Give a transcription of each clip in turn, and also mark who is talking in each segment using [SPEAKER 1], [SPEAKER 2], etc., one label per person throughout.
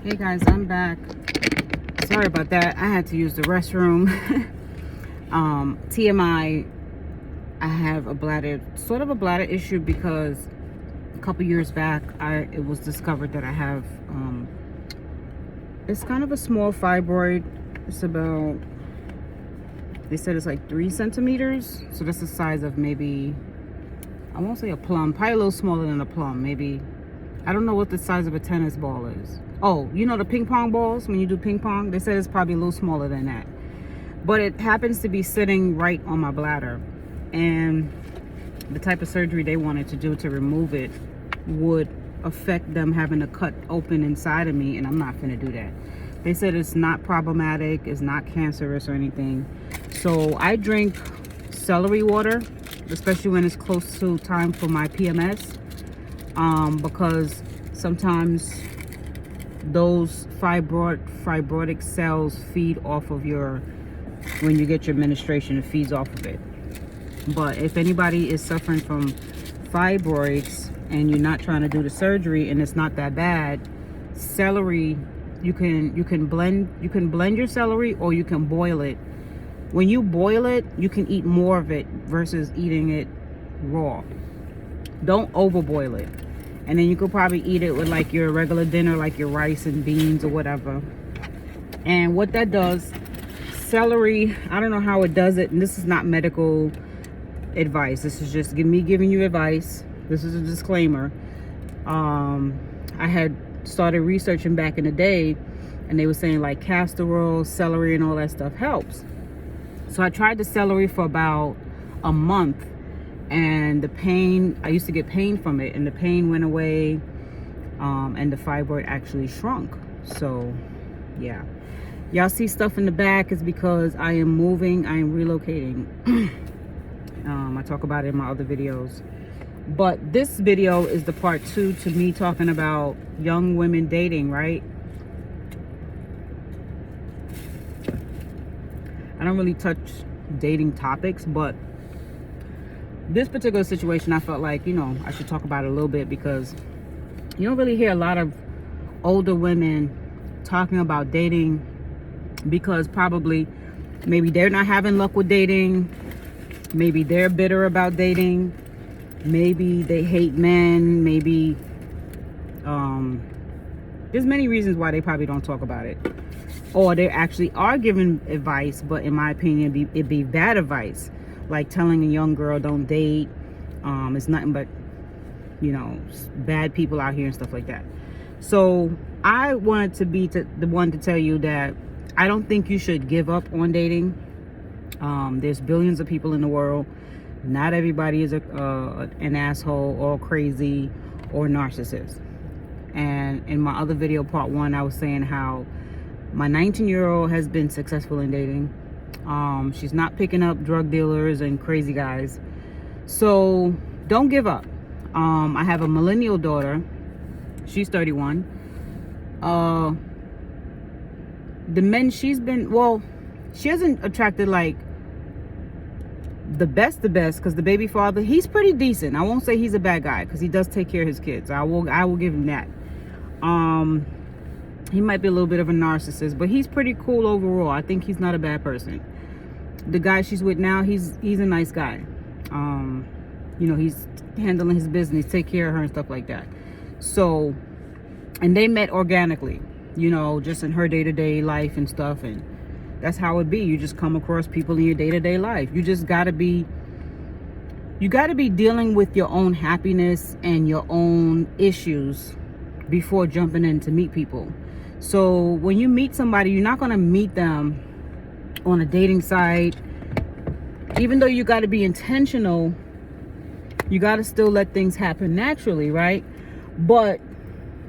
[SPEAKER 1] Hey guys, I'm back. Sorry about that. I had to use the restroom. TMI, I have sort of a bladder issue because a couple years back, it was discovered that I have, it's kind of a small fibroid. It's about, they said it's like 3 centimeters. So that's the size of maybe, I won't say a plum, probably a little smaller than a plum. Maybe, I don't know what the size of a tennis ball is. Oh, you know the ping pong balls when you do ping pong? They said it's probably a little smaller than that. But it happens to be sitting right on my bladder. And the type of surgery they wanted to do to remove it would affect them having to cut open inside of me, and I'm not gonna do that. They said it's not problematic, it's not cancerous or anything. So I drink celery water, especially when it's close to time for my PMS, because sometimes those fibrotic cells feed off of when you get your menstruation, it feeds off of it. But if anybody is suffering from fibroids and you're not trying to do the surgery and it's not that bad, celery, you can blend your celery, or you can boil it. When you boil it, you can eat more of it versus eating it raw. Don't overboil it. And then you could probably eat it with like your regular dinner, like your rice and beans or whatever. And what that does, celery, I don't know how it does it, and this is not medical advice. This is just me giving you advice. This is a disclaimer. I had started researching back in the day, and they were saying like castor oil, celery, and all that stuff helps. So I tried the celery for about a month, and the pain, I used to get pain from it, and the pain went away, and the fibroid actually shrunk. So yeah, y'all see stuff in the back is because I am moving, I am relocating. I talk about it in my other videos, but this video is the part 2 to me talking about young women dating, right? I don't really touch dating topics, but this particular situation, I felt like, I should talk about it a little bit, because you don't really hear a lot of older women talking about dating, because probably maybe they're not having luck with dating, maybe they're bitter about dating, maybe they hate men, maybe there's many reasons why they probably don't talk about it, or they actually are giving advice, but in my opinion it'd be bad advice, like telling a young girl don't date. It's nothing but bad people out here and stuff like that. So I wanted to be the one to tell you that I don't think you should give up on dating. There's billions of people in the world. Not everybody is an asshole or crazy or narcissist. And in my other video, part 1, I was saying how my 19-year-old has been successful in dating. She's not picking up drug dealers and crazy guys. So don't give up. I have a millennial daughter. She's 31. The men she's been, she hasn't attracted like the best, because the baby father, he's pretty decent. I won't say he's a bad guy, because he does take care of his kids. I will give him that. He might be a little bit of a narcissist, but he's pretty cool overall. I think he's not a bad person. The guy she's with now, he's a nice guy. He's handling his business, take care of her and stuff like that. So, and they met organically, just in her day-to-day life and stuff, and that's how it be. You just come across people in your day-to-day life. You just gotta be dealing with your own happiness and your own issues before jumping in to meet people. So when you meet somebody, you're not gonna meet them on a dating site. Even though you got to be intentional, you got to still let things happen naturally, right? But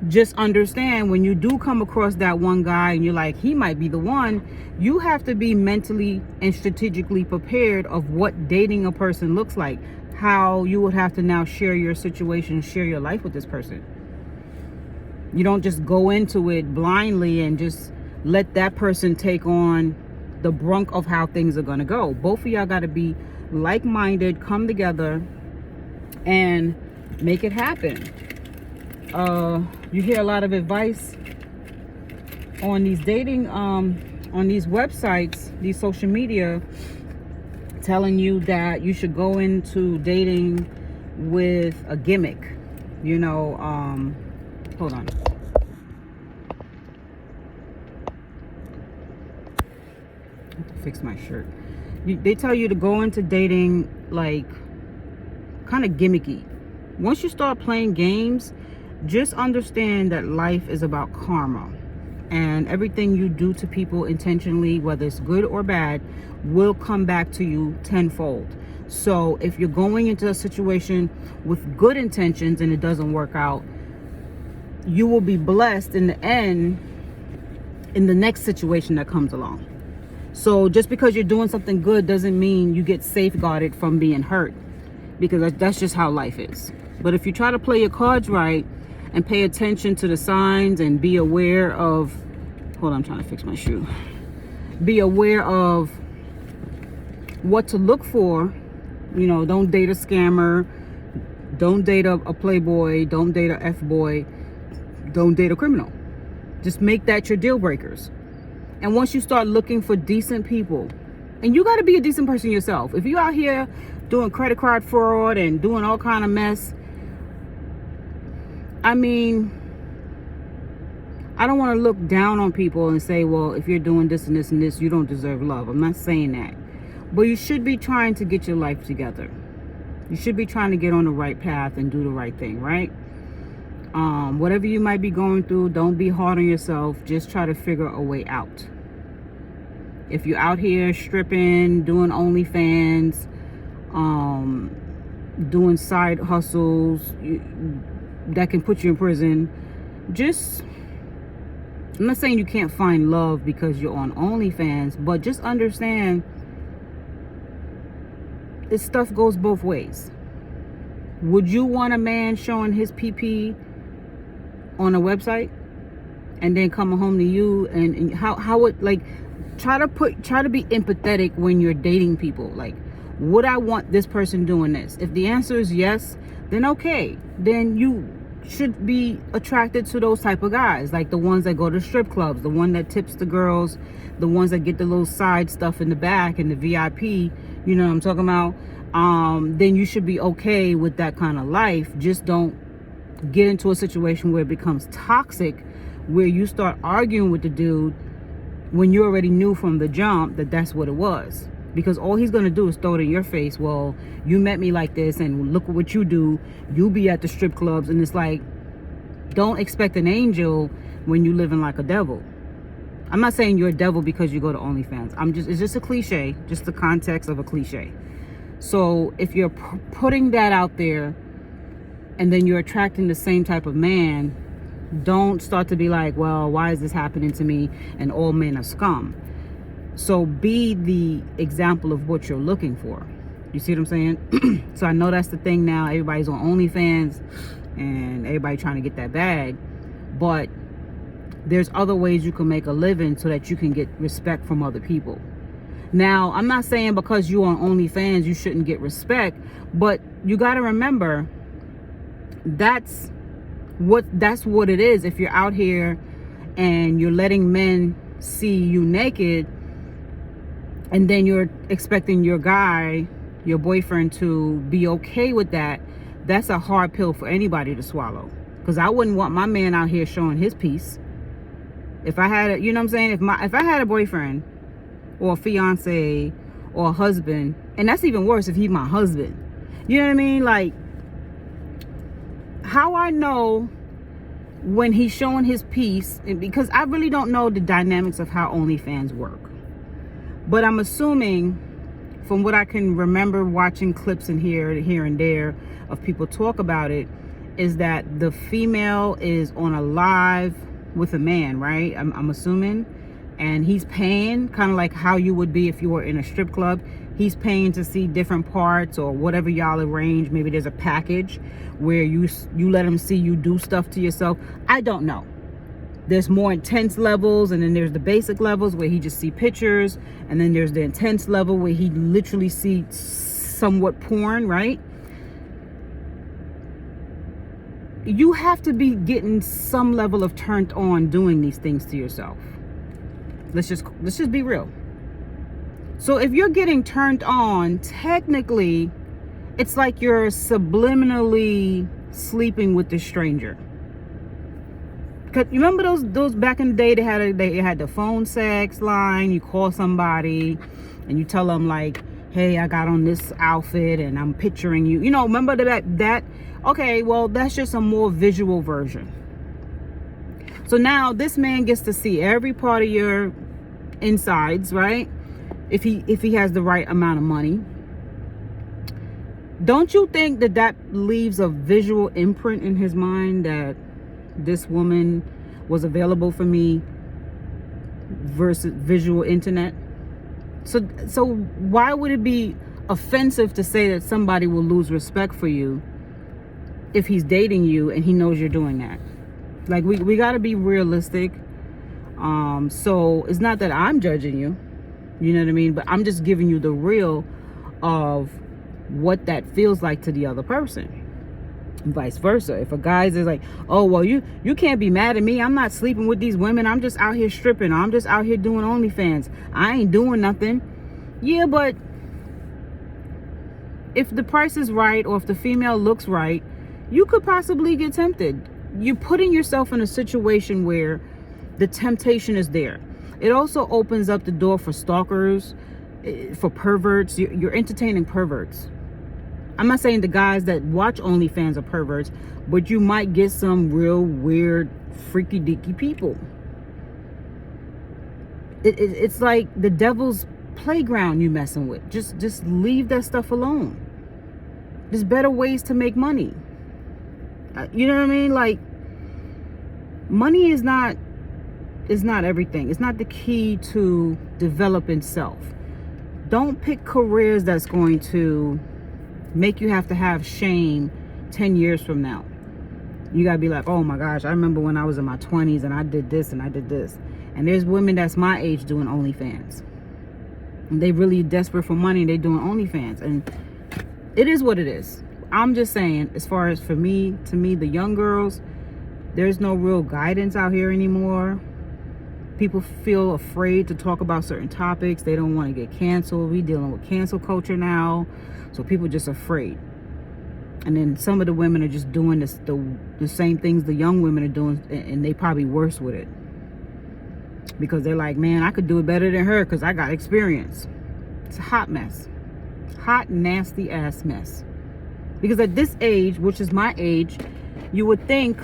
[SPEAKER 1] just understand, when you do come across that one guy and you're like, he might be the one, you have to be mentally and strategically prepared of what dating a person looks like, how you would have to now share your situation, share your life with this person. You don't just go into it blindly and just let that person take on the brunt of how things are going to go. Both of y'all got to be like-minded, come together and make it happen. You hear a lot of advice on these dating on these websites, these social media, telling you that you should go into dating with a gimmick, you know. Hold on, I have to fix my shirt. They tell you to go into dating like kind of gimmicky. Once you start playing games, just understand that life is about karma, and everything you do to people intentionally, whether it's good or bad, will come back to you tenfold. So if you're going into a situation with good intentions and it doesn't work out, you will be blessed in the end in the next situation that comes along. So just because you're doing something good doesn't mean you get safeguarded from being hurt, because that's just how life is. But if you try to play your cards right and pay attention to the signs and be aware of, hold on, I'm trying to fix my shoe. Be aware of what to look for. You know, don't date a scammer. Don't date a playboy. Don't date a F-boy. Don't date a criminal. Just make that your deal breakers. And once you start looking for decent people, and you got to be a decent person yourself. If you out here doing credit card fraud and doing all kind of mess, I mean, I don't want to look down on people and say, well, if you're doing this and this and this, you don't deserve love. I'm not saying that. But you should be trying to get your life together. You should be trying to get on the right path and do the right thing, right? Whatever you might be going through, don't be hard on yourself. Just try to figure a way out. If you're out here stripping, doing OnlyFans, doing side hustles that can put you in prison, I'm not saying you can't find love because you're on OnlyFans, but just understand this stuff goes both ways. Would you want a man showing his PP on a website and then coming home to you? And how would, like, try to be empathetic when you're dating people. Like, would I want this person doing this? If the answer is yes, then okay. Then you should be attracted to those type of guys, like the ones that go to strip clubs, the one that tips the girls, the ones that get the little side stuff in the back and the VIP, you know what I'm talking about. Then you should be okay with that kind of life. Just don't get into a situation where it becomes toxic, where you start arguing with the dude when you already knew from the jump that that's what it was. Because all he's going to do is throw it in your face. Well, you met me like this, and look at what you do. You be at the strip clubs, and it's like, don't expect an angel when you living like a devil. I'm not saying you're a devil because you go to OnlyFans. It's just a cliche, just the context of a cliche. So if you're putting that out there and then you're attracting the same type of man, don't start to be like, well, why is this happening to me? And all men are scum. So be the example of what you're looking for. You see what I'm saying? So I know that's the thing now. Everybody's on OnlyFans and everybody trying to get that bag. But there's other ways you can make a living so that you can get respect from other people. Now, I'm not saying because you're on OnlyFans you shouldn't get respect, but you got to remember that's what it is. If you're out here and you're letting men see you naked, and then you're expecting your guy, your boyfriend, to be okay with that, that's a hard pill for anybody to swallow. Because I wouldn't want my man out here showing his piece. If I had you know what I'm saying? If I had a boyfriend or a fiance or a husband, and that's even worse if he's my husband. You know what I mean? Like, how I know when he's showing his piece, because I really don't know the dynamics of how OnlyFans work. But I'm assuming, from what I can remember watching clips in here and there of people talk about it, is that the female is on a live with a man, right? I'm assuming. And he's paying, kind of like how you would be if you were in a strip club. He's paying to see different parts or whatever y'all arrange. Maybe there's a package where you let him see you do stuff to yourself. I don't know. There's more intense levels, and then there's the basic levels where he just see pictures, and then there's the intense level where he literally sees somewhat porn, right? you have to be getting some level of turned on doing these things to yourself. Let's just be real. So if you're getting turned on, technically it's like you're subliminally sleeping with the stranger. Cause you remember those back in the day, they had the phone sex line. You call somebody and you tell them like, hey, I got on this outfit and I'm picturing you. You know, remember that? Okay, well, that's just a more visual version. So now this man gets to see every part of your insides, right? If he has the right amount of money. Don't you think that leaves a visual imprint in his mind that this woman was available for me versus visual internet? So why would it be offensive to say that somebody will lose respect for you if he's dating you and he knows you're doing that? Like, we got to be realistic. So it's not that I'm judging you, you know what I mean? But I'm just giving you the real of what that feels like to the other person. And vice versa. If a guy's is like, oh, well, you can't be mad at me. I'm not sleeping with these women. I'm just out here stripping. I'm just out here doing OnlyFans. I ain't doing nothing. Yeah, but if the price is right or if the female looks right, you could possibly get tempted. You're putting yourself in a situation where the temptation is there. It also opens up the door for stalkers, for perverts. You're entertaining perverts. I'm not saying the guys that watch OnlyFans are perverts, but you might get some real weird, freaky deaky people. It's like the devil's playground you messing with. Just leave that stuff alone. There's better ways to make money. You know what I mean? Like, money is not everything. It's not the key to developing self. Don't pick careers that's going to make you have to have shame 10 years from now. You gotta be like, oh my gosh, I remember when I was in my 20s and I did this and I did this. And there's women that's my age doing OnlyFans. And they really desperate for money and they doing OnlyFans. And it is what it is. I'm just saying, as far as to me, the young girls, there's no real guidance out here anymore. People feel afraid to talk about certain topics. They don't want to get canceled. We dealing with cancel culture now. So people just afraid. And then some of the women are just doing the same things the young women are doing, and they probably worse with it. Because they're like, man, I could do it better than her because I got experience. It's a hot mess. Hot, nasty ass mess. Because at this age, which is my age, you would think,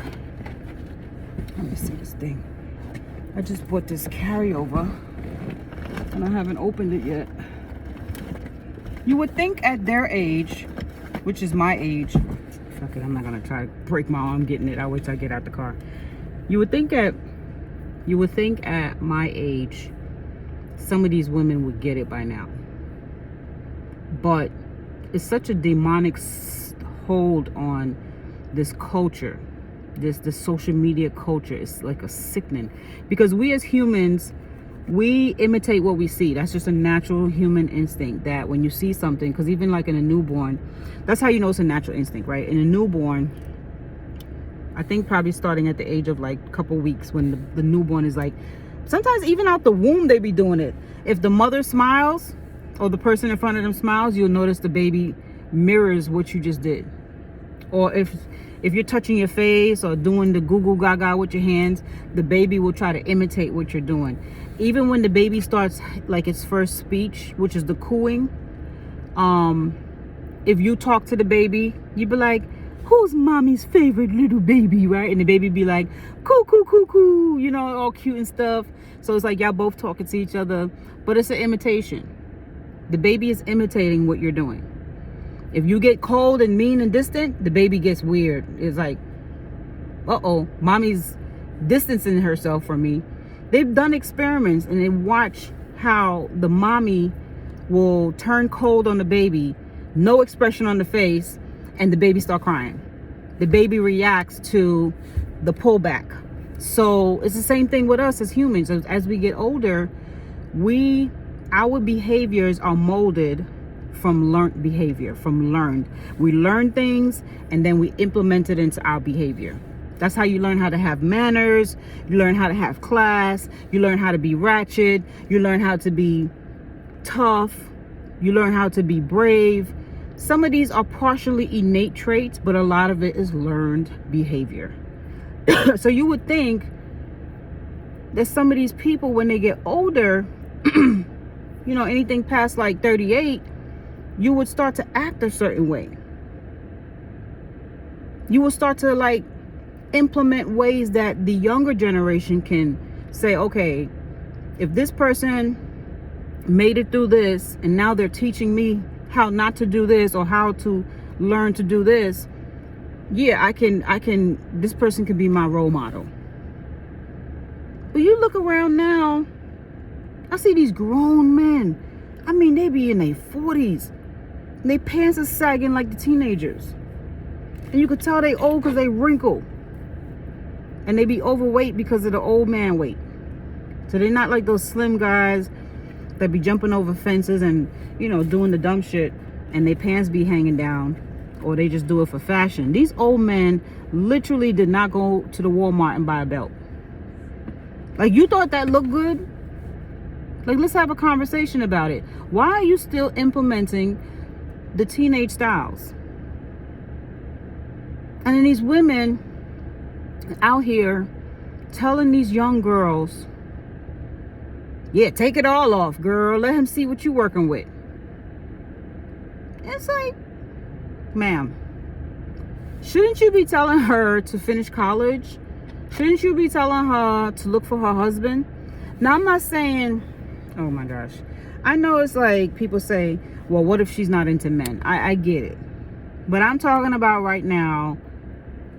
[SPEAKER 1] let me see this thing. I just bought this carryover and I haven't opened it yet. You would think at their age, which is my age, fuck it, I'm not gonna try to break my arm getting it. I'll wait till I get out the car. You would think at my age, some of these women would get it by now. But it's such a demonic hold on this culture, this social media culture. It's like a sickening, because we as humans, we imitate what we see. That's just a natural human instinct, that when you see something, because even like in a newborn, that's how you know it's a natural instinct, right? In a newborn, I think probably starting at the age of like a couple weeks, when the newborn is like, sometimes even out the womb they be doing it. If the mother smiles or the person in front of them smiles, you'll notice the baby mirrors what you just did. Or if you're touching your face or doing the goo gaga with your hands, the baby will try to imitate what you're doing. Even when the baby starts like its first speech, which is the cooing, if you talk to the baby, you be like, who's mommy's favorite little baby, right? And the baby be like, coo, coo, coo, coo, you know, all cute and stuff. So it's like y'all both talking to each other, but it's an imitation. The baby is imitating what you're doing. If you get cold and mean and distant, the baby gets weird. It's like, uh-oh, mommy's distancing herself from me. They've done experiments and they watch how the mommy will turn cold on the baby, no expression on the face, and the baby start crying. The baby reacts to the pullback. So it's the same thing with us as humans. As we get older, our behaviors are molded from learned behavior, We learn things and then we implement it into our behavior. That's how you learn how to have manners. You learn how to have class. You learn how to be ratchet. You learn how to be tough. You learn how to be brave. Some of these are partially innate traits, but a lot of it is learned behavior. So you would think that some of these people, when they get older, anything past like 38, you would start to act a certain way. You will start to like implement ways that the younger generation can say, okay, if this person made it through this and now they're teaching me how not to do this or how to learn to do this, yeah, I can, this person can be my role model. But you look around now, I see these grown men. I mean, they be in their 40s. And their pants are sagging like the teenagers. And you could tell they old because they wrinkle. And they be overweight because of the old man weight. So they're not like those slim guys that be jumping over fences and, doing the dumb shit. And their pants be hanging down. Or they just do it for fashion. These old men literally did not go to the Walmart and buy a belt. Like, you thought that looked good? Like, let's have a conversation about it. Why are you still implementing the teenage styles? And then these women out here telling these young girls, yeah, take it all off, girl. Let him see what you're working with. It's like, ma'am, shouldn't you be telling her to finish college? Shouldn't you be telling her to look for her husband? Now, I'm not saying, oh my gosh. I know it's like people say, well, what if she's not into men? I get it. But I'm talking about right now,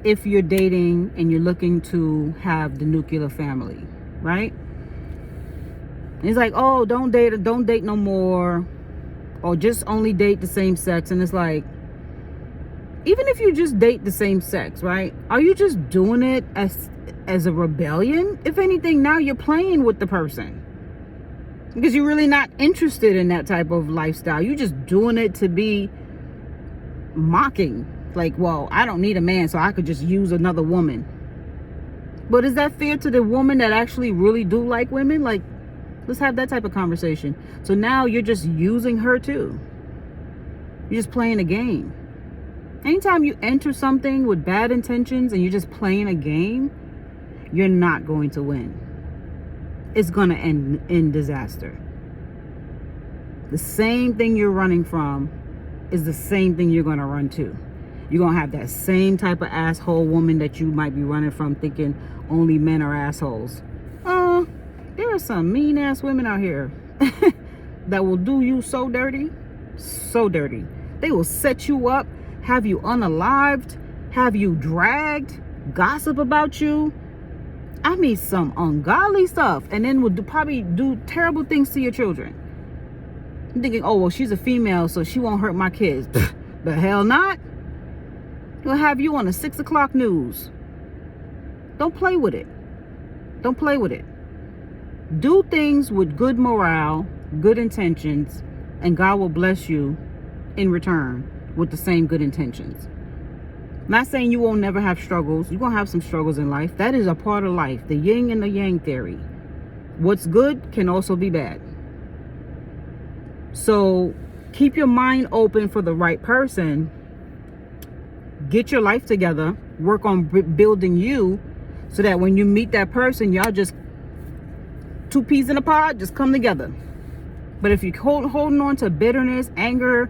[SPEAKER 1] if you're dating and you're looking to have the nuclear family, right? And it's like, oh, don't date no more. Or just only date the same sex. And it's like, even if you just date the same sex, right? Are you just doing it as a rebellion? If anything, now you're playing with the person. Because you're really not interested in that type of lifestyle. You're just doing it to be mocking. Like, well, I don't need a man, so I could just use another woman. But is that fair to the woman that actually really do like women? Like, let's have that type of conversation. So now you're just using her too. You're just playing a game. Anytime you enter something with bad intentions and you're just playing a game, you're not going to win. It's going to end in disaster. The same thing you're running from is the same thing you're going to run to. You're going to have that same type of asshole woman that you might be running from, thinking only men are assholes. There are some mean ass women out here that will do you so dirty. So dirty. They will set you up, have you unalived, have you dragged, gossip about you. I mean, some ungodly stuff. And then would probably do terrible things to your children. I'm thinking, oh, well, she's a female, so she won't hurt my kids. The hell not. They'll have you on the 6 o'clock news. Don't play with it. Don't play with it. Do things with good morale, good intentions, and God will bless you in return with the same good intentions. I'm not saying you won't never have struggles. You're going to have some struggles in life. That is a part of life. The yin and the yang theory. What's good can also be bad. So keep your mind open for the right person. Get your life together. Work on building you so that when you meet that person, y'all just two peas in a pod, just come together. But if you're holding on to bitterness, anger,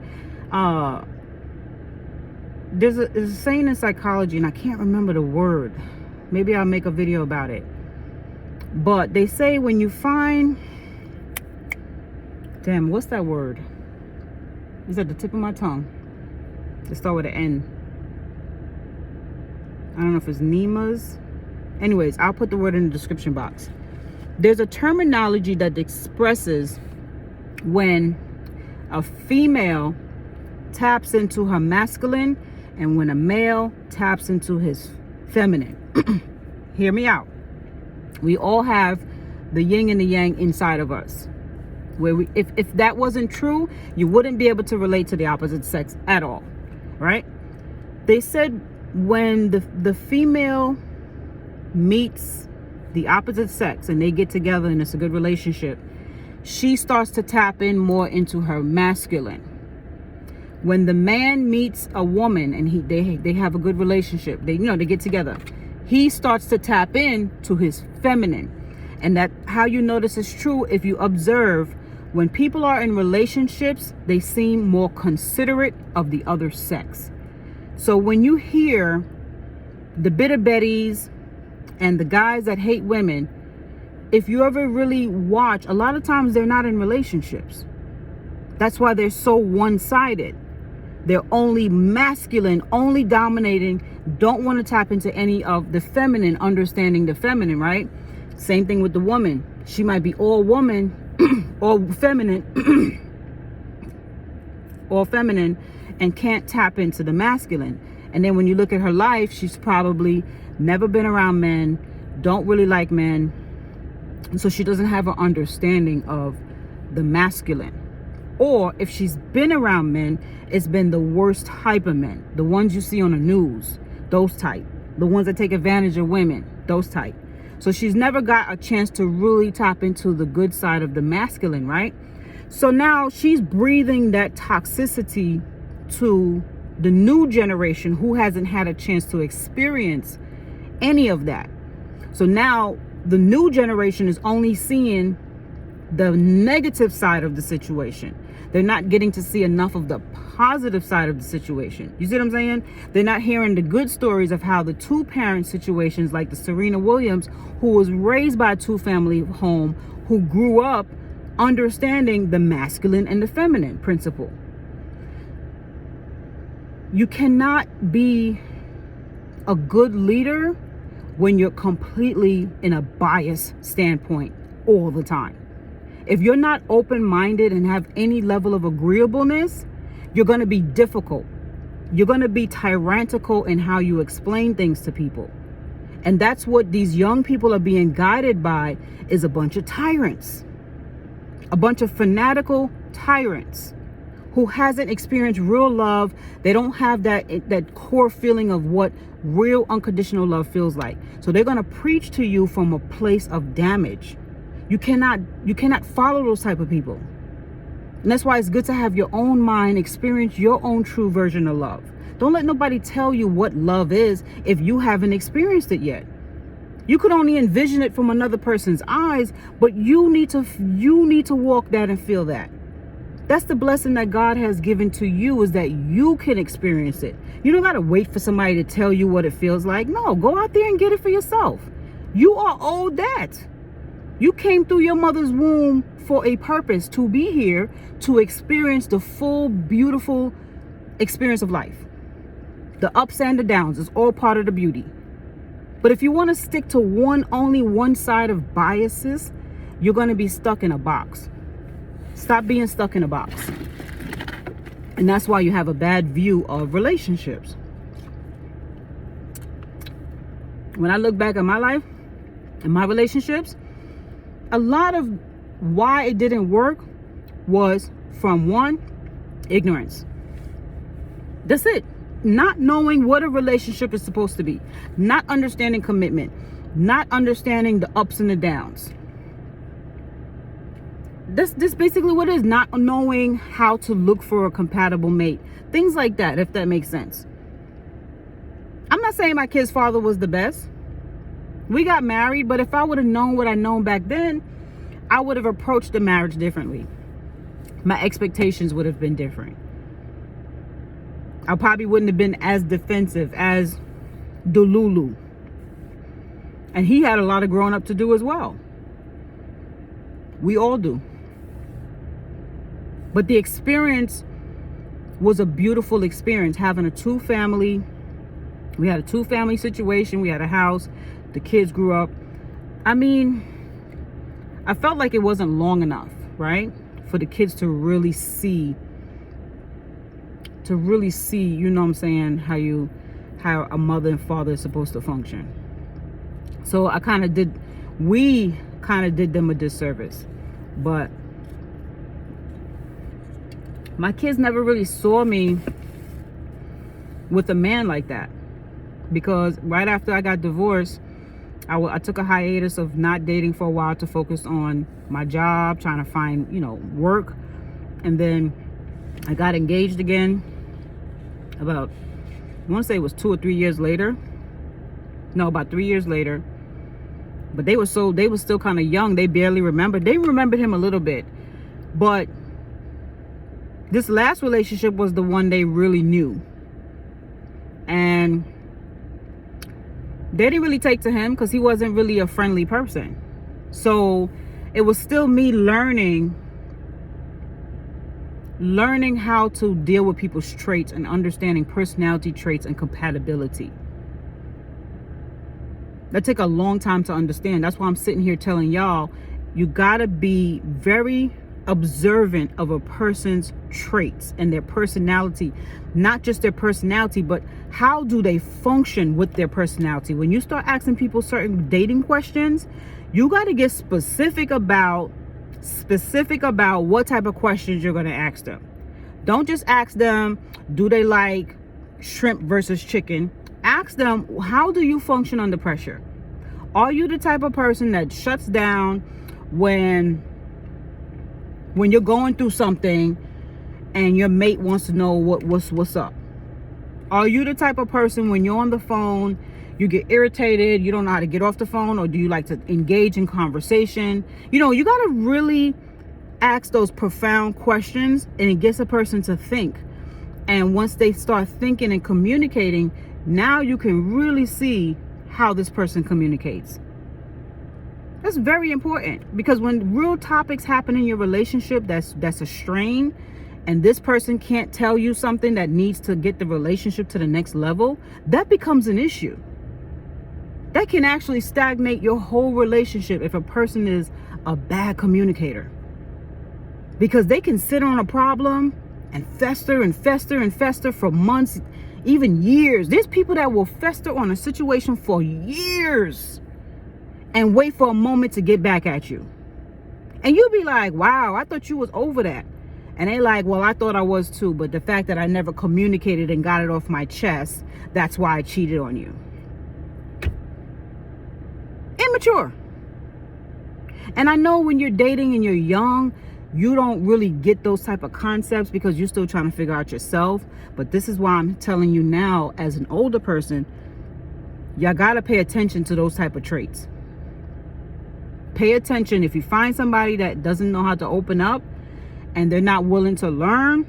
[SPEAKER 1] there's a saying in psychology, and I can't remember the word. Maybe I'll make a video about it. But they say when you find, damn, what's that word? It's at the tip of my tongue. It starts with an N. I don't know if it's Nemas. Anyways, I'll put the word in the description box. There's a terminology that expresses when a female taps into her masculine and when a male taps into his feminine. Hear me out. We all have the yin and the yang inside of us. where if that wasn't true, you wouldn't be able to relate to the opposite sex at all, right? They said when the female meets the opposite sex and they get together and it's a good relationship, she starts to tap in more into her masculine. When the man meets a woman and they have a good relationship, they get together, he starts to tap in to his feminine. And that how you notice is true if you observe when people are in relationships, they seem more considerate of the other sex. So when you hear the bitter betties and the guys that hate women, if you ever really watch, a lot of times they're not in relationships. That's why they're so one-sided. They're only masculine, only dominating, don't want to tap into any of the feminine, understanding the feminine, right? Same thing with the woman. She might be all woman, all feminine, all feminine, and can't tap into the masculine. And then when you look at her life, she's probably never been around men, don't really like men. So she doesn't have an understanding of the masculine. Or if she's been around men, it's been the worst type of men. The ones you see on the news, those type. The ones that take advantage of women, those type. So she's never got a chance to really tap into the good side of the masculine, right? So now she's breathing that toxicity to the new generation who hasn't had a chance to experience any of that. So now the new generation is only seeing the negative side of the situation. They're not getting to see enough of the positive side of the situation. You see what I'm saying? They're not hearing the good stories of how the two-parent situations, like the Serena Williams, who was raised by a two-family home, who grew up understanding the masculine and the feminine principle. You cannot be a good leader when you're completely in a biased standpoint all the time. If you're not open-minded and have any level of agreeableness, you're going to be difficult. You're going to be tyrannical in how you explain things to people. And that's what these young people are being guided by, is a bunch of tyrants. A bunch of fanatical tyrants who hasn't experienced real love. They don't have that core feeling of what real unconditional love feels like. So they're going to preach to you from a place of damage. You cannot follow those type of people. And that's why it's good to have your own mind, experience your own true version of love. Don't let nobody tell you what love is if you haven't experienced it yet. You could only envision it from another person's eyes, but you need to walk that and feel that. That's the blessing that God has given to you, is that you can experience it. You don't got to wait for somebody to tell you what it feels like. No, go out there and get it for yourself. You are owed that. You came through your mother's womb for a purpose, to be here, to experience the full, beautiful experience of life. The ups and the downs is all part of the beauty. But if you want to stick to only one side of biases, you're going to be stuck in a box. Stop being stuck in a box. And that's why you have a bad view of relationships. When I look back at my life and my relationships, a lot of why it didn't work was from one, ignorance. That's it. Not knowing what a relationship is supposed to be. Not understanding commitment. Not understanding the ups and the downs. This basically what it is. Not knowing how to look for a compatible mate. Things like that, if that makes sense. I'm not saying my kid's father was the best. We got married, but if I would have known what I known back then, I would have approached the marriage differently. My expectations would have been different. I probably wouldn't have been as defensive as Delulu. And he had a lot of growing up to do as well. We all do. But the experience was a beautiful experience, having a two-family. We had a two-family situation. We had a house. The kids grew up. I mean, I felt like it wasn't long enough, right? For the kids to really see, you know what I'm saying, how a mother and father is supposed to function. So we kind of did them a disservice. But My kids never really saw me with a man like that, because right after I got divorced, I took a hiatus of not dating for a while to focus on my job, trying to find, work. And then I got engaged again about, I want to say it was 2 or 3 years later. No, about 3 years later. But they were still kind of young. They barely remembered. They remembered him a little bit. But this last relationship was the one they really knew. And they didn't really take to him because he wasn't really a friendly person. So it was still me learning how to deal with people's traits and understanding personality traits and compatibility. That took a long time to understand. That's why I'm sitting here telling y'all, you gotta be very observant of a person's traits and their personality. Not just their personality, but how do they function with their personality. When you start asking people certain dating questions, you got to get specific about what type of questions you're going to ask them. Don't just ask them, do they like shrimp versus chicken? Ask them, how do you function under pressure? Are you the type of person that shuts down when you're going through something and your mate wants to know what's up? Are you the type of person when you're on the phone, you get irritated, you don't know how to get off the phone, or do you like to engage in conversation? You got to really ask those profound questions, and it gets a person to think. And once they start thinking and communicating, now you can really see how this person communicates. That's very important, because when real topics happen in your relationship that's a strain, and this person can't tell you something that needs to get the relationship to the next level, that becomes an issue. That can actually stagnate your whole relationship if a person is a bad communicator, because they can sit on a problem and fester and fester and fester for months, even years. There's people that will fester on a situation for years and wait for a moment to get back at you. And you'll be like, wow, I thought you was over that. And they like, well, I thought I was too, but the fact that I never communicated and got it off my chest, that's why I cheated on you. Immature. And I know when you're dating and you're young, you don't really get those type of concepts because you're still trying to figure out yourself. But this is why I'm telling you now, as an older person, y'all gotta pay attention to those type of traits. Pay attention. If you find somebody that doesn't know how to open up and they're not willing to learn,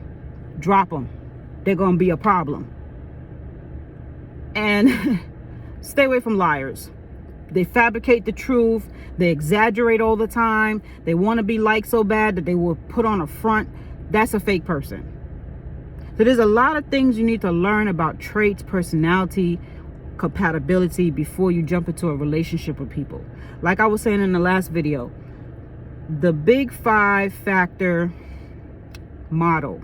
[SPEAKER 1] drop them. They're gonna be a problem. And stay away from liars. They fabricate the truth. They exaggerate all the time. They want to be liked so bad that they will put on a front. That's a fake person. So there's a lot of things you need to learn about traits, personality, compatibility before you jump into a relationship with people. Like I was saying in the last video, the big 5 factor model,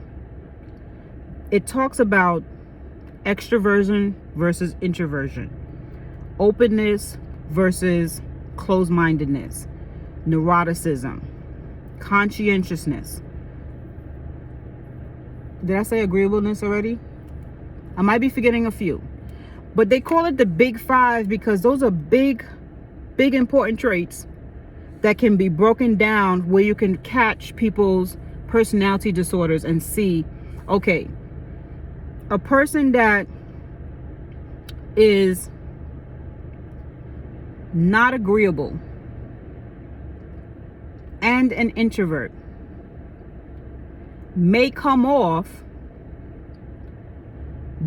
[SPEAKER 1] it talks about extroversion versus introversion, openness versus closed-mindedness, neuroticism, conscientiousness. Did I say agreeableness already? I might be forgetting a few. But they call it the big 5 because those are big important traits that can be broken down, where you can catch people's personality disorders and see, okay, a person that is not agreeable and an introvert may come off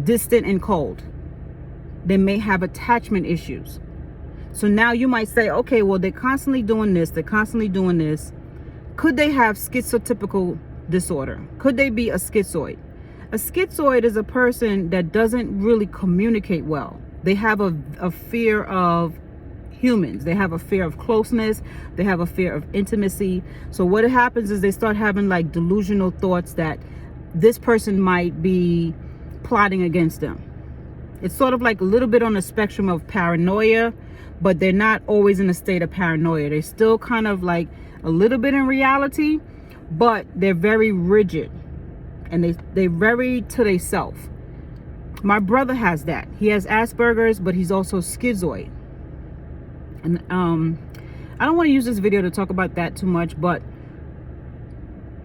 [SPEAKER 1] distant and cold. They may have attachment issues. So now you might say, okay, well, they're constantly doing this, they're constantly doing this. Could they have schizotypical disorder? Could they be a schizoid? A schizoid is a person that doesn't really communicate well. They have a fear of humans. They have a fear of closeness. They have a fear of intimacy. So what happens is they start having like delusional thoughts that this person might be plotting against them. It's sort of like a little bit on the spectrum of paranoia, but they're not always in a state of paranoia. They're still kind of like a little bit in reality, but they're very rigid and they very to they self. My brother has that. He has Asperger's, but he's also schizoid. And I don't want to use this video to talk about that too much, but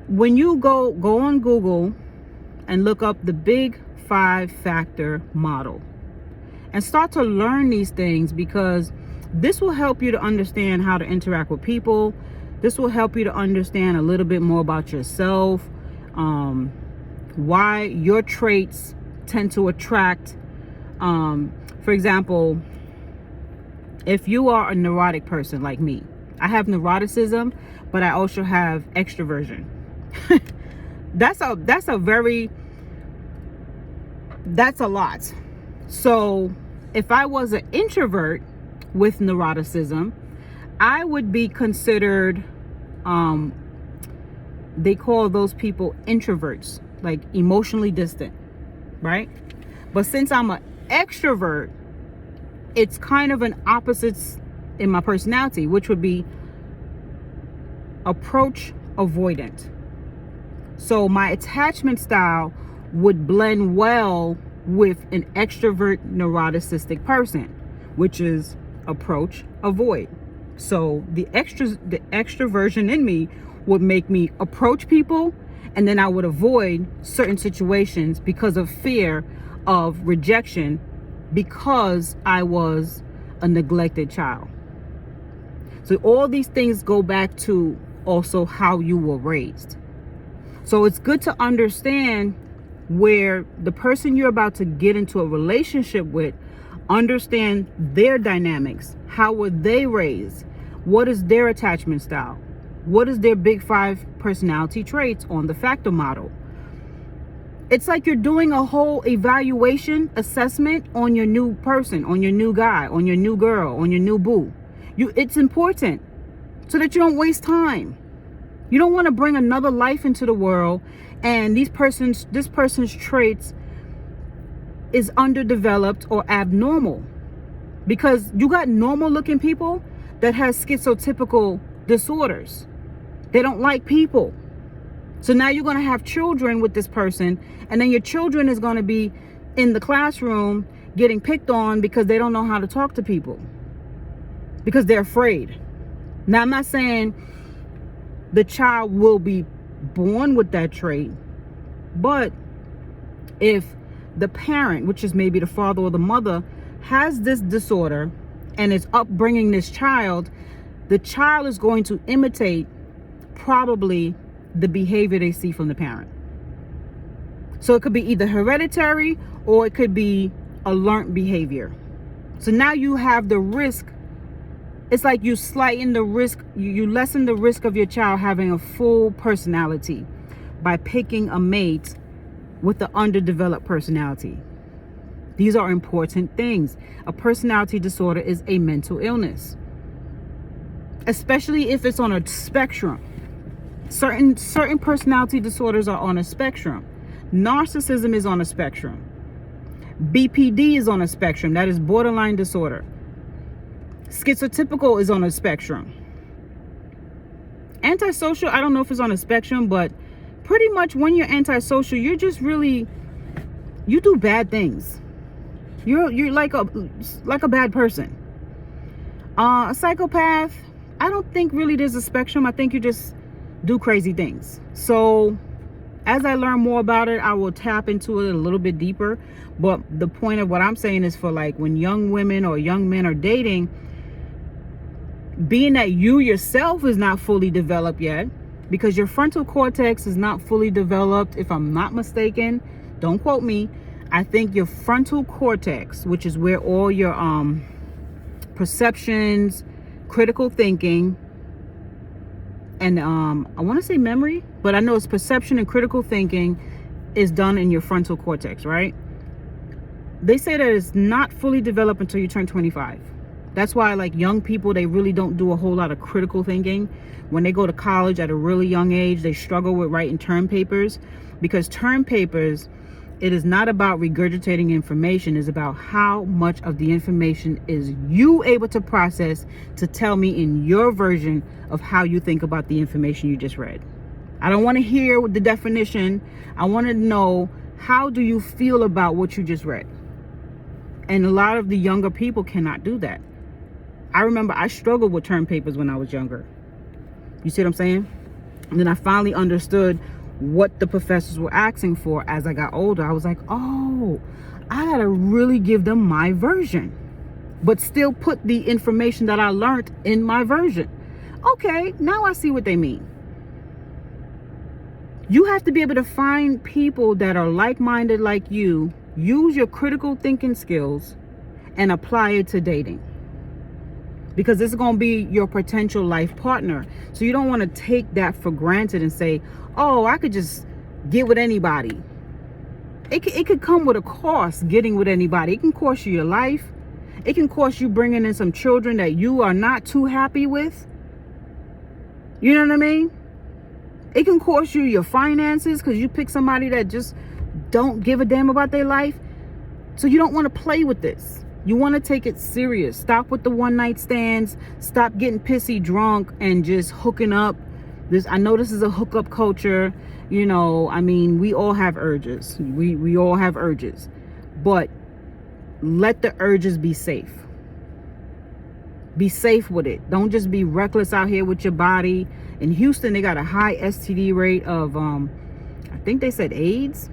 [SPEAKER 1] when you go on Google and look up the big 5-factor model and start to learn these things, because this will help you to understand how to interact with people. This will help you to understand a little bit more about yourself, why your traits tend to attract. For example, if you are a neurotic person like me, I have neuroticism, but I also have extroversion. That's a lot. So if I was an introvert with neuroticism, I would be considered, they call those people introverts, like emotionally distant, right? But since I'm an extrovert, it's kind of an opposites in my personality, which would be approach avoidant. So my attachment style would blend well with an extrovert neuroticistic person, which is approach avoid. So the extroversion in me would make me approach people, and then I would avoid certain situations because of fear of rejection, because I was a neglected child. So all these things go back to also how you were raised. So it's good to understand where the person you're about to get into a relationship with, understand their dynamics. How were they raised? What is their attachment style? What is their big 5 personality traits on the factor model? It's like you're doing a whole evaluation assessment on your new person, on your new guy, on your new girl, on your new boo. It's important so that you don't waste time. You don't want to bring another life into the world and this person's traits is underdeveloped or abnormal, because you got normal looking people that has schizotypical disorders. They don't like people. So now you're going to have children with this person, and then your children is going to be in the classroom getting picked on because they don't know how to talk to people, because they're afraid. Now, I'm not saying the child will be born with that trait, but if the parent, which is maybe the father or the mother, has this disorder and is upbringing this child, the child is going to imitate probably the behavior they see from the parent. So it could be either hereditary or it could be a learned behavior. So now you have the risk. It's like you slighten the risk, you lessen the risk of your child having a full personality by picking a mate with the underdeveloped personality. These are important things. A personality disorder is a mental illness, especially if it's on a spectrum. Certain personality disorders are on a spectrum. Narcissism is on a spectrum. BPD is on a spectrum. That is borderline disorder. Schizotypical is on a spectrum. Antisocial, I don't know if it's on a spectrum, but pretty much when you're antisocial, you're just really, you do bad things. You're like a bad person. A psychopath, I don't think really there's a spectrum. I think you just do crazy things. So as I learn more about it, I will tap into it a little bit deeper. But the point of what I'm saying is, for like when young women or young men are dating, being that you yourself is not fully developed yet, because your frontal cortex is not fully developed, if I'm not mistaken, don't quote me. I think your frontal cortex, which is where all your perceptions, critical thinking, and I want to say memory, but I know it's perception and critical thinking is done in your frontal cortex, right? They say that it's not fully developed until you turn 25. That's why, like, young people, they really don't do a whole lot of critical thinking. When they go to college at a really young age, they struggle with writing term papers, because term papers, it is not about regurgitating information. It's about how much of the information is you able to process to tell me in your version of how you think about the information you just read. I don't want to hear the definition. I want to know, how do you feel about what you just read? And a lot of the younger people cannot do that. I remember I struggled with term papers when I was younger. You see what I'm saying? And then I finally understood what the professors were asking for as I got older. I was like, oh, I gotta really give them my version, but still put the information that I learned in my version. Okay, now I see what they mean. You have to be able to find people that are like-minded like you, use your critical thinking skills, and apply it to dating. Because this is going to be your potential life partner. So you don't want to take that for granted and say, oh, I could just get with anybody. It could come with a cost, getting with anybody. It can cost you your life. It can cost you bringing in some children that you are not too happy with. You know what I mean? It can cost you your finances because you pick somebody that just don't give a damn about their life. So you don't want to play with this. You want to take it serious. Stop with the one night stands. Stop getting pissy drunk and just hooking up. I know this is a hookup culture. You know, I mean, we all have urges. We all have urges. But let the urges be safe. Be safe with it. Don't just be reckless out here with your body. In Houston, they got a high STD rate of, I think they said AIDS.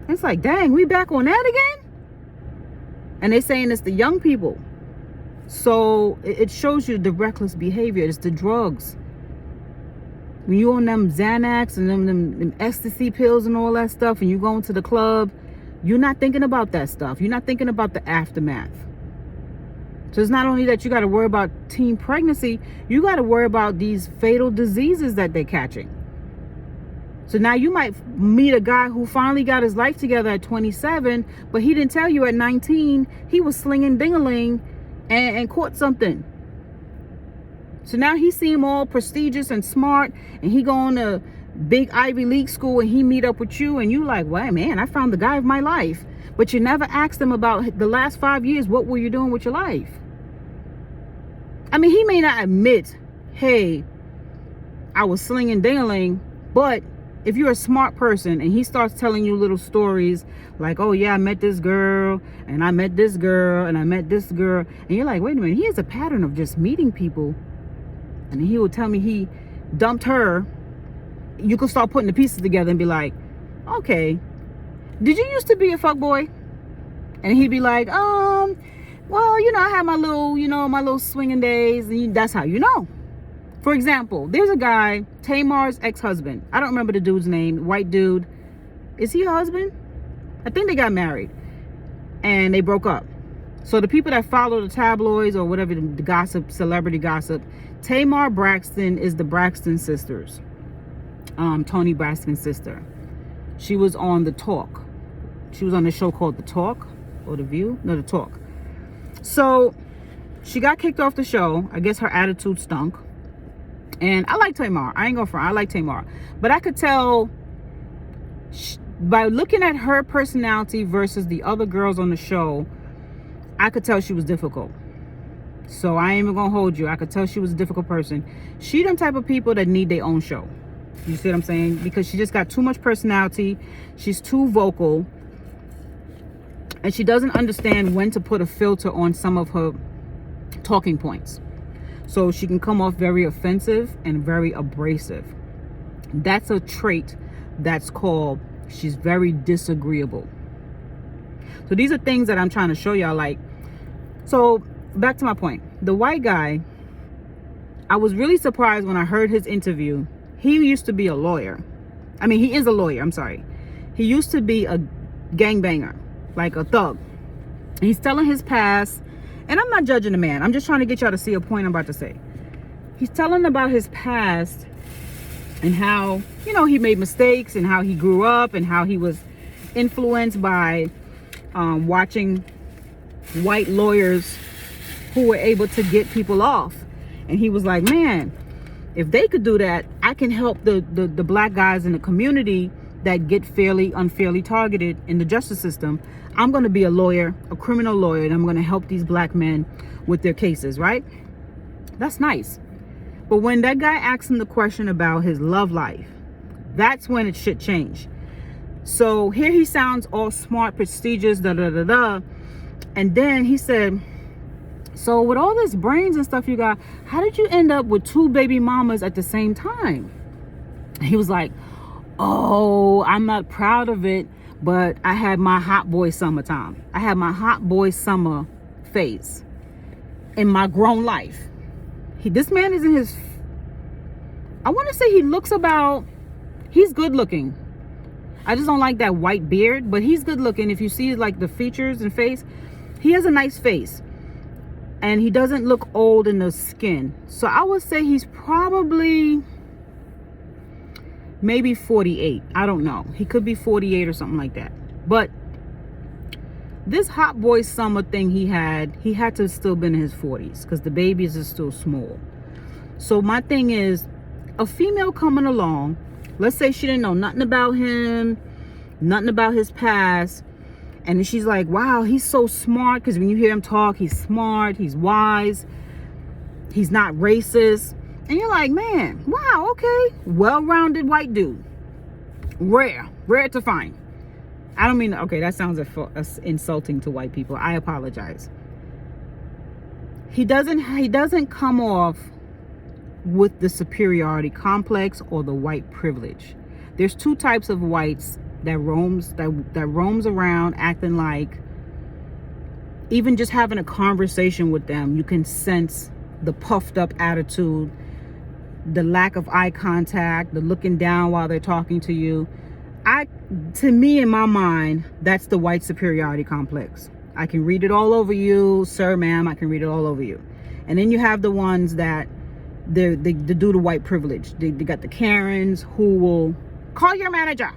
[SPEAKER 1] It's like, dang, we back on that again? And they saying it's the young people. So it shows you the reckless behavior. It's the drugs. When you on them Xanax and them ecstasy pills and all that stuff, and you going to the club, you're not thinking about that stuff. You're not thinking about the aftermath. So it's not only that you got to worry about teen pregnancy, you got to worry about these fatal diseases that they're catching. So now you might meet a guy who finally got his life together at 27, but he didn't tell you at 19 he was slinging ding-a-ling and caught something. So now he seem all prestigious and smart, and he going to big Ivy League school, and he meet up with you, and you like, well, man, I found the guy of my life. But you never asked him about the last 5 years. What were you doing with your life? I mean, he may not admit, hey, I was slinging ding-a-ling, but if you're a smart person and he starts telling you little stories like, oh yeah, I met this girl and I met this girl and I met this girl, and you're like, wait a minute, he has a pattern of just meeting people, and he will tell me he dumped her, you can start putting the pieces together and be like, okay, did you used to be a fuckboy? And he'd be like, well, you know, I had my little swinging days, and that's how you know. For example, there's a guy, Tamar's ex-husband. I don't remember the dude's name. White dude. Is he a husband? I think they got married. And they broke up. So the people that follow the tabloids or whatever, the gossip, celebrity gossip, Tamar Braxton is the Braxton sisters. Toni Braxton's sister. She was on The Talk. She was on a show called The Talk. Or The View? No, The Talk. So she got kicked off the show. I guess her attitude stunk. And I like Tamar. I ain't gonna front. I like Tamar. But I could tell by looking at her personality versus the other girls on the show, I could tell she was difficult. So I ain't even gonna hold you. I could tell she was a difficult person. She them type of people that need their own show. You see what I'm saying? Because she just got too much personality. She's too vocal. And she doesn't understand when to put a filter on some of her talking points. So she can come off very offensive and very abrasive. That's a trait that's called, she's very disagreeable. So these are things that I'm trying to show y'all. Like, so back to my point. The white guy, I was really surprised when I heard his interview. He used to be a lawyer. I mean, he is a lawyer. I'm sorry. He used to be a gangbanger, like a thug. He's telling his past. And I'm not judging the man. I'm just trying to get y'all to see a point I'm about to say. He's telling about his past and how, you know, he made mistakes and how he grew up and how he was influenced by watching white lawyers who were able to get people off. And he was like, man, if they could do that, I can help the black guys in the community that get unfairly targeted in the justice system. I'm going to be a lawyer, a criminal lawyer, and I'm going to help these black men with their cases, right? That's nice. But when that guy asked him the question about his love life, That's when it should change. So here he sounds all smart, prestigious, da da da da. And then he said, so with all this brains and stuff you got, how did you end up with 2 baby mamas at the same time? He was like, oh, I'm not proud of it, but I had my hot boy summertime. I had my hot boy summer phase in my grown life. This man is in his, I want to say he looks about, he's good looking. I just don't like that white beard, but he's good looking. If you see like the features and face, he has a nice face. And he doesn't look old in the skin. So I would say he's probably maybe 48. I don't know. He could be 48 or something like that. But this hot boy summer thing he had to still been in his 40s because the babies are still small. So my thing is, a female coming along, let's say she didn't know nothing about him, nothing about his past, and she's like, wow, he's so smart, because when you hear him talk, he's smart, he's wise, he's not racist. And you're like, man, wow, okay, well-rounded white dude. Rare to find. I don't mean, okay, that sounds insulting to white people. I apologize. He doesn't come off with the superiority complex or the white privilege. There's 2 types of whites that roams around acting like, even just having a conversation with them, you can sense the puffed up attitude, the lack of eye contact, the looking down while they're talking to you. To me, in my mind, that's the white superiority complex. I can read it all over you, sir, ma'am, I can read it all over you. And then you have the ones that they do the white privilege. They got the Karens who will call your manager.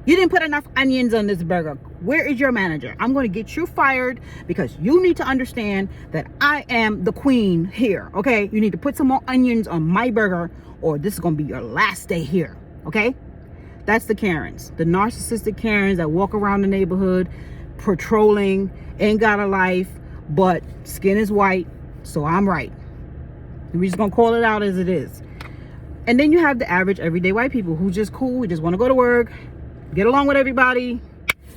[SPEAKER 1] You didn't put enough onions on this burger. Where is your manager? I'm going to get you fired because you need to understand that I am the queen here, okay? You need to put some more onions on my burger or this is going to be your last day here, okay? That's the Karens, the narcissistic Karens that walk around the neighborhood patrolling, ain't got a life, but skin is white, so I'm right. We're just going to call it out as it is. And then you have the average everyday white people who just cool. We just want to go to work, get along with everybody,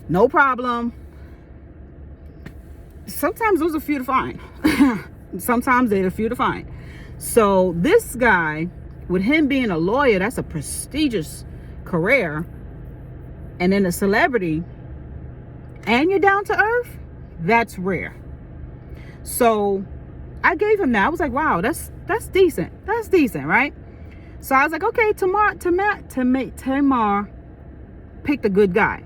[SPEAKER 1] no problem. Sometimes those are few to find. Sometimes they're few to find. So this guy, with him being a lawyer, that's a prestigious career, and then a celebrity, and you're down to earth, that's rare. So I gave him that. I was like, wow, that's decent. That's decent, right? So I was like, okay, Tamar picked a good guy.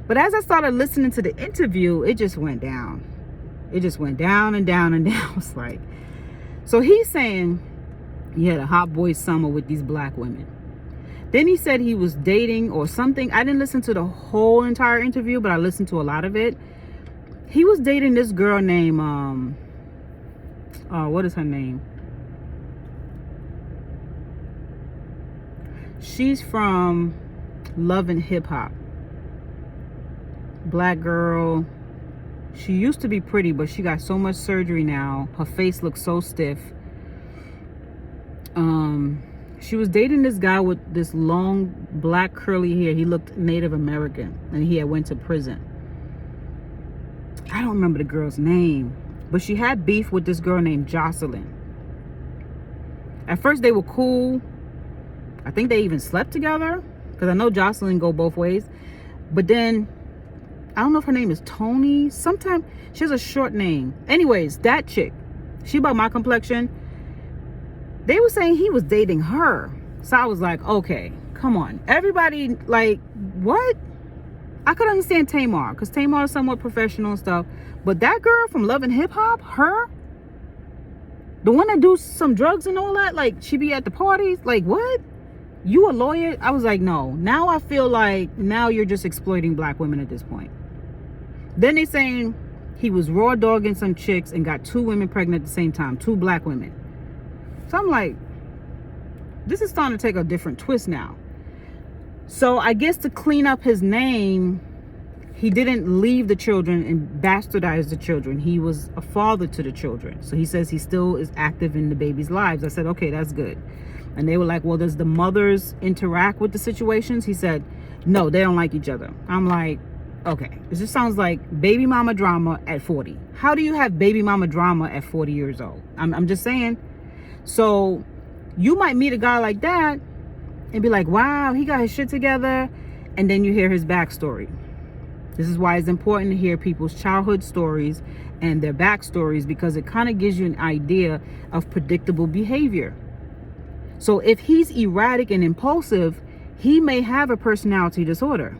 [SPEAKER 1] But as I started listening to the interview, it just went down. It just went down and down and down. I was like, so he's saying he had a hot boy summer with these black women. Then he said he was dating or something. I didn't listen to the whole entire interview, but I listened to a lot of it. He was dating this girl named, what is her name? She's from Love and Hip Hop. Black girl. She used to be pretty, but she got so much surgery now. Her face looks so stiff. She was dating this guy with this long black curly hair. He looked Native American and he had went to prison. I don't remember the girl's name, but she had beef with this girl named Jocelyn. At first they were cool. I think they even slept together because I know Jocelyn go both ways. But then I don't know if her name is Tony. Sometimes she has a short name. Anyways, that chick, she about my complexion. They were saying he was dating her. So I was like, okay, come on. Everybody, like, what? I could understand Tamar, because Tamar is somewhat professional and stuff. But that girl from Love and Hip Hop, her? The one that do some drugs and all that? Like, she be at the parties? Like, what? You a lawyer? I was like, no. Now I feel like, now you're just exploiting black women at this point. Then they saying he was raw dogging some chicks and got 2 women pregnant at the same time. 2 black women. So I'm like, this is starting to take a different twist now. So I guess to clean up his name, he didn't leave the children and bastardize the children. He was a father to the children. So he says he still is active in the baby's lives. I said, okay, that's good. And they were like, well, does the mothers interact with the situations? He said, no, they don't like each other. I'm like, okay, this just sounds like baby mama drama at 40. How do you have baby mama drama at 40 years old? I'm just saying. So you might meet a guy like that and be like, wow, he got his shit together. And then you hear his backstory. This is why it's important to hear people's childhood stories and their backstories, because it kind of gives you an idea of predictable behavior. So if he's erratic and impulsive, he may have a personality disorder.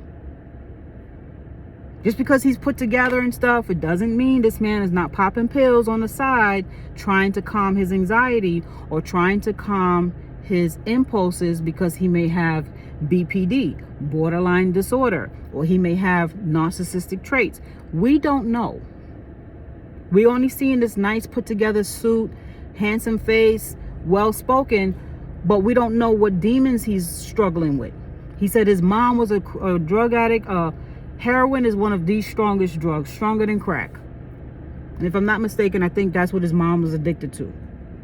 [SPEAKER 1] Just because he's put together and stuff, it doesn't mean this man is not popping pills on the side, trying to calm his anxiety or trying to calm his impulses, because he may have BPD, borderline disorder, or he may have narcissistic traits. We don't know. We only see in this nice put together suit, handsome face, well spoken, but we don't know what demons he's struggling with. He said his mom was a drug addict. Heroin is one of the strongest drugs, stronger than crack. And if I'm not mistaken, I think that's what his mom was addicted to.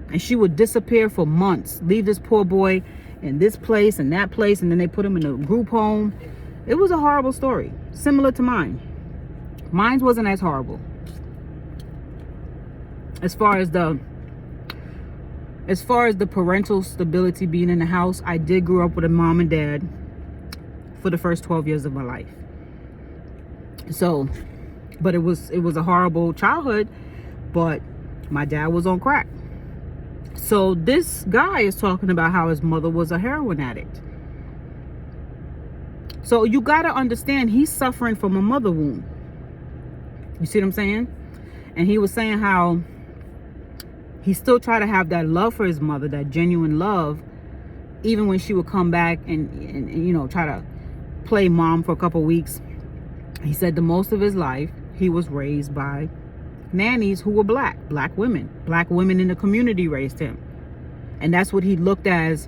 [SPEAKER 1] And she would disappear for months, leave this poor boy in this place and that place, and then they put him in a group home. It was a horrible story, similar to mine. Mine wasn't as horrible. As far as the parental stability being in the house, I did grow up with a mom and dad for the first 12 years of my life. So, but it was a horrible childhood, but my dad was on crack. So this guy is talking about how his mother was a heroin addict. So you got to understand, he's suffering from a mother wound. You see what I'm saying? And he was saying how he still tried to have that love for his mother, that genuine love, even when she would come back and you know, try to play mom for a couple weeks. He said the most of his life he was raised by nannies who were black women in the community raised him, and that's what he looked as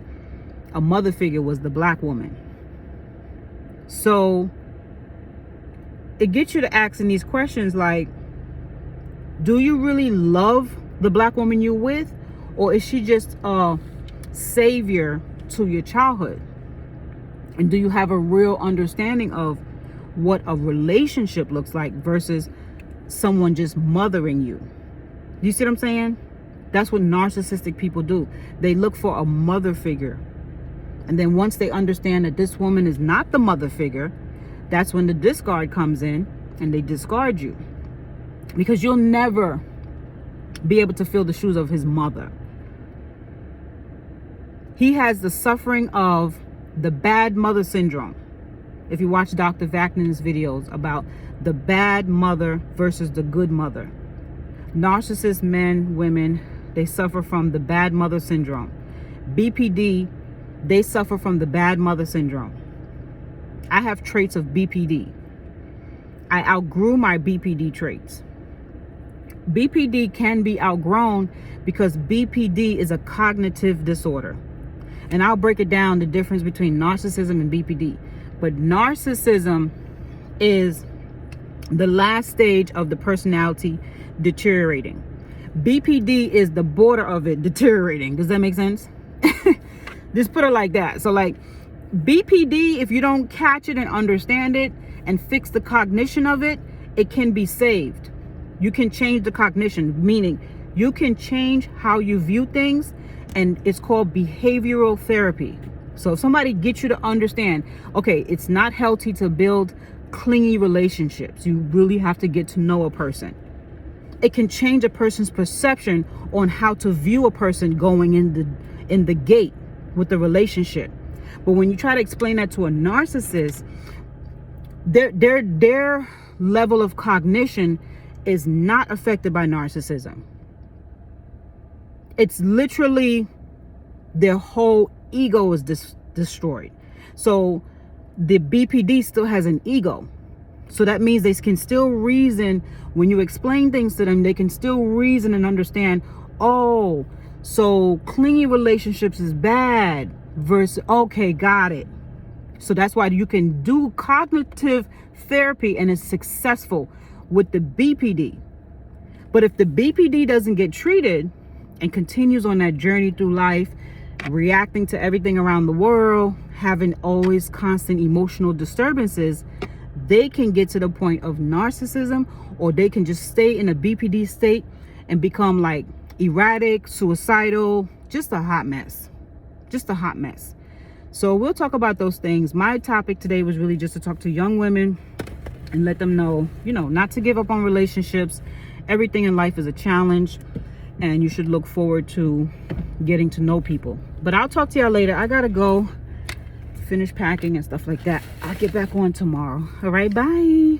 [SPEAKER 1] a mother figure, was the black woman. So it gets you to asking these questions like, do you really love the black woman you're with, or is she just a savior to your childhood? And do you have a real understanding of what a relationship looks like versus someone just mothering you? You see what I'm saying? That's what narcissistic people do. They look for a mother figure. And then once they understand that this woman is not the mother figure, that's when the discard comes in and they discard you. Because you'll never be able to fill the shoes of his mother. He has the suffering of the bad mother syndrome. If you watch Dr. Vaknin's videos about the bad mother versus the good mother. Narcissist men, women, they suffer from the bad mother syndrome. BPD, they suffer from the bad mother syndrome. I have traits of BPD. I outgrew my BPD traits. BPD can be outgrown because BPD is a cognitive disorder. And I'll break it down, the difference between narcissism and BPD. But narcissism is the last stage of the personality deteriorating. BPD is the border of it deteriorating. Does that make sense? Just put it like that. So like BPD, if you don't catch it and understand it and fix the cognition of it, it can be saved. You can change the cognition, meaning you can change how you view things, and it's called behavioral therapy. So if somebody gets you to understand, okay, it's not healthy to build clingy relationships. You really have to get to know a person. It can change a person's perception on how to view a person going in the gate with the relationship. But when you try to explain that to a narcissist, their level of cognition is not affected by narcissism. It's literally their whole ego is destroyed. So the BPD still has an ego. So that means they can still reason. When you explain things to them, they can still reason and understand, oh, so clingy relationships is bad versus, okay, got it. So that's why you can do cognitive therapy and it's successful with the BPD. But if the BPD doesn't get treated and continues on that journey through life, reacting to everything around the world, having always constant emotional disturbances, they can get to the point of narcissism, or they can just stay in a BPD state and become like erratic, suicidal, just a hot mess. Just a hot mess. So we'll talk about those things. My topic today was really just to talk to young women and let them know, not to give up on relationships. Everything in life is a challenge, and you should look forward to getting to know people. But I'll talk to y'all later. I gotta go finish packing and stuff like that. I'll get back on tomorrow. All right, bye.